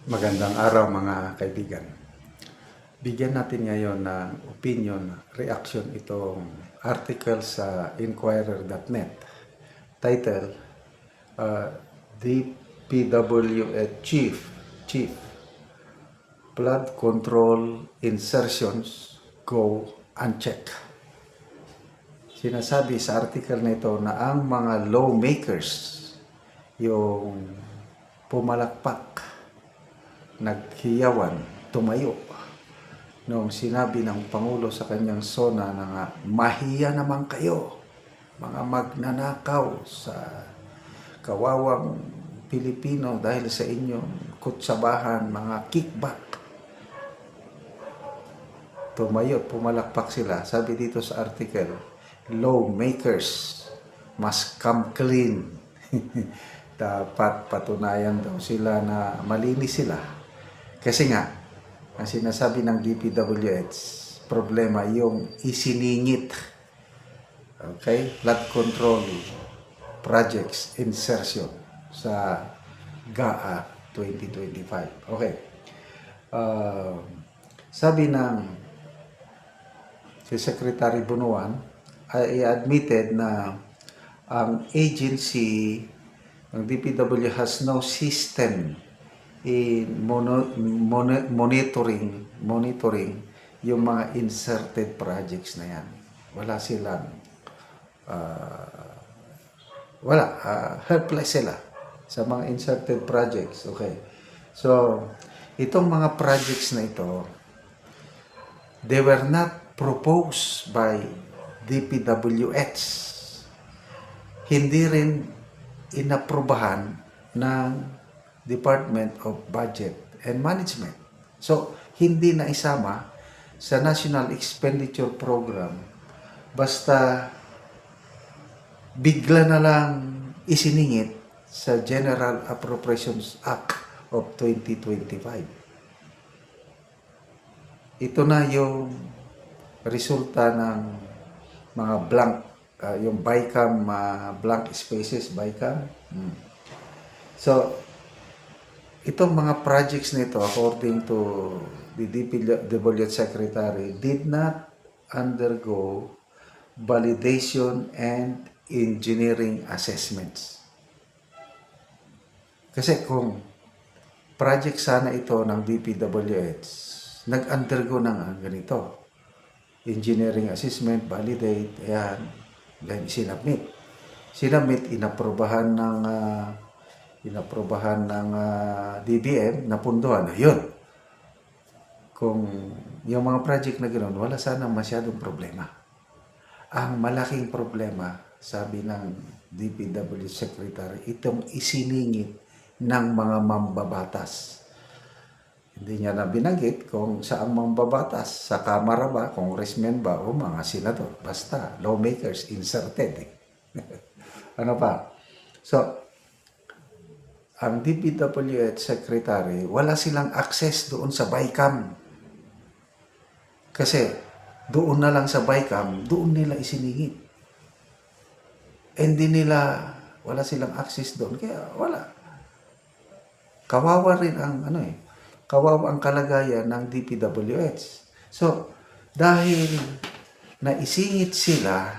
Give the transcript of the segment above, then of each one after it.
Magandang araw mga kaibigan. Bigyan natin ngayon ng opinion, reaction itong article sa Inquirer.net. Title, DPWH Chief, Flood Control Insertions Go Unchecked. Sinasabi sa article na ito na ang mga lawmakers, yung pumalakpak, naghiyawan, tumayo noong sinabi ng Pangulo sa kanyang SONA na nga, mahiya naman kayo, mga magnanakaw sa kawawang Pilipino dahil sa inyong kutsabahan, mga kickback. Tumayo, pumalakpak sila. Sabi dito sa article, lawmakers must come clean. Dapat patunayan daw sila na malinis sila. Kasi nga, ang sinasabi ng DPWH, problema yung isiningit. Okay? Flood control projects insertion sa GAA 2025. Okay. Sabi ng si Secretary Bunuan, ay admitted na ang agency ng DPW has no system in monitoring yung mga inserted projects na yan. Wala silang helpless sila sa mga inserted projects. Okay. So, itong mga projects na ito, they were not proposed by DPWH. Hindi rin inaprubahan ng Department of Budget and Management. So, hindi na isama sa National Expenditure Program basta bigla na lang isiningit sa General Appropriations Act of 2025. Ito na yung resulta ng mga blank, yung BICAM, blank spaces, BICAM. So, itong mga projects nito, according to the DPWH Secretary, did not undergo validation and engineering assessments. Kasi kung project sana ito ng DPWH, nag-undergo na nga ganito. Engineering assessment, validate, ayan, then sinabmit. Sinabmit, inaprobahan ng DBM, napunduhan. Ayun. Kung yung mga project na ganoon, wala sana masyadong problema. Ang malaking problema, sabi ng DPW Secretary, itong isiningit ng mga mambabatas. Hindi niya na binanggit kung saan mambabatas, sa Kamara ba, Congressman ba, o mga senador. Basta, lawmakers inserted. Ano pa? So, ang DPWH Secretary, wala silang access doon sa BICAM. Kasi, doon na lang sa BICAM, doon nila isiningit. Hindi nila, wala silang access doon. Kaya, wala. Kawawa rin ang, kawawa ang kalagayan ng DPWH. So, dahil naisingit sila,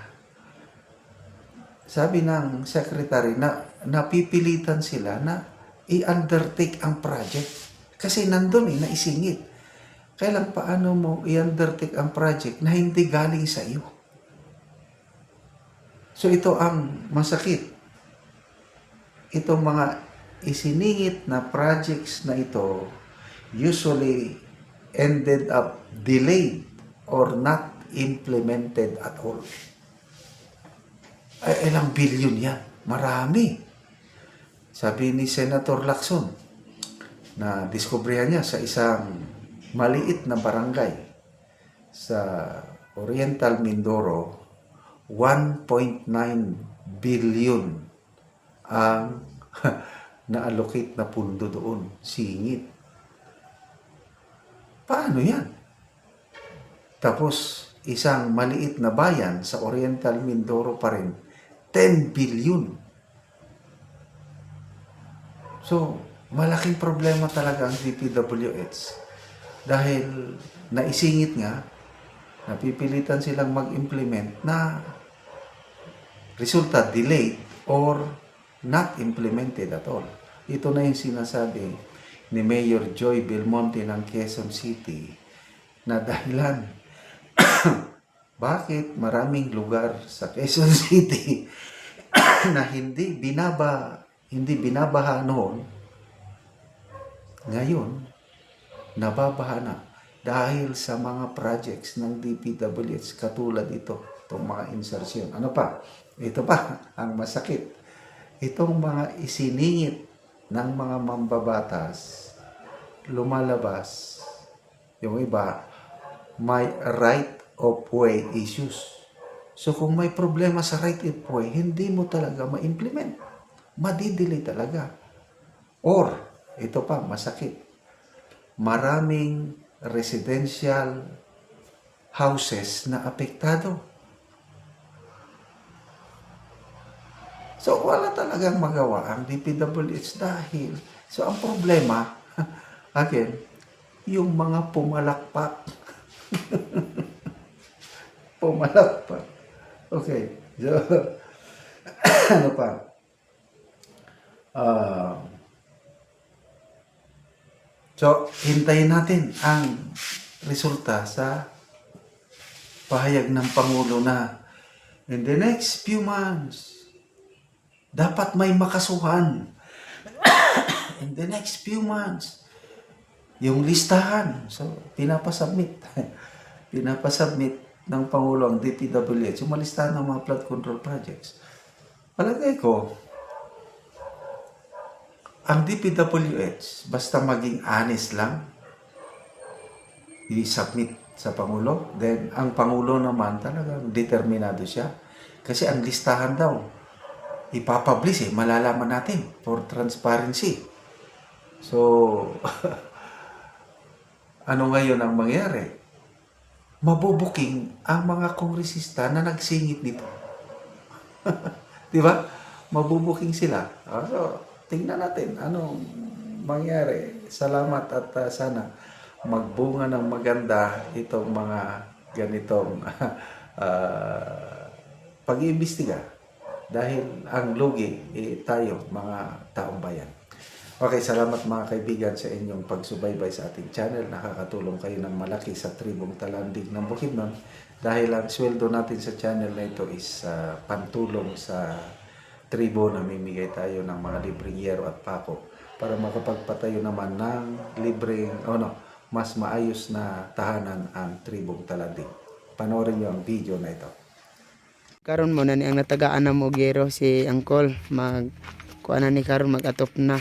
sabi ng secretary na napipilitan sila na i-undertake ang project. Kasi nandun naisingit. Kailan paano mo i-undertake ang project na hindi galing sa iyo? So ito ang masakit. Itong mga isiningit na projects na ito usually ended up delayed or not implemented at all. Ay, ilang bilyon yan. Marami. Sabi ni Senator Lacson na diskubrihan niya sa isang maliit na barangay sa Oriental Mindoro, 1.9 billion ang na-allocate na pundo doon. Singit. Paano yan? Tapos, isang maliit na bayan sa Oriental Mindoro pa rin, 10 billion. So, malaking problema talaga ang DPWH dahil naisingit nga, napipilitan silang mag-implement na resulta delayed or not implemented at all. Ito na yung sinasabi ni Mayor Joy Belmonte ng Quezon City na dahilan bakit maraming lugar sa Quezon City na hindi binabaha noon, ngayon nababaha na dahil sa mga projects ng DPWH katulad itong mga insertion. Ano pa? Ito pa ang masakit. Itong mga isiningit ng mga mambabatas, lumalabas, yung iba, may right of way issues. So kung may problema sa right of way, hindi mo talaga ma-implement. Madidili talaga. Or, ito pa, masakit. Maraming residential houses na apektado. So, wala talagang magawa ang DPWH dahil, so ang problema, again, yung mga pumalakpak. Pumalakpak. Okay. So, ano pa? So, hintayin natin ang resulta sa pahayag ng Pangulo na in the next few months, dapat may makasuhan. In the next few months, yung listahan. So, pinapasubmit. Pinapasubmit ng Pangulo ang DPWH, yung malistahan ng mga flood control projects. Palagay ko, ang DPWH, basta maging honest lang, i-submit sa Pangulo. Then, ang Pangulo naman talagang determinado siya. Kasi ang listahan daw, ipapublish malalaman natin for transparency. So, ano ngayon ang mangyari? Mabubuking ang mga kongresista na nagsingit dito. Di ba? Mabubuking sila. So, tingnan natin anong mangyari. Salamat at sana magbunga ng maganda itong mga ganitong pag-iimbestiga. Dahil ang lugi, tayo, mga taong bayan. Okay, salamat mga kaibigan sa inyong pagsubaybay sa ating channel. Nakakatulong kayo ng malaki sa tribong Talandig ng Bukidnon. Dahil ang sweldo natin sa channel na ito is pantulong sa tribo. Namimigay tayo ng mga libreng yero at pako para makapagpatayo naman ng libreng, mas maayos na tahanan ang tribong Talandig. Panoorin nyo ang video na ito. Karon mo na ni ang natagaan na mo gero si Angkol kuha na ni karon mag-atop na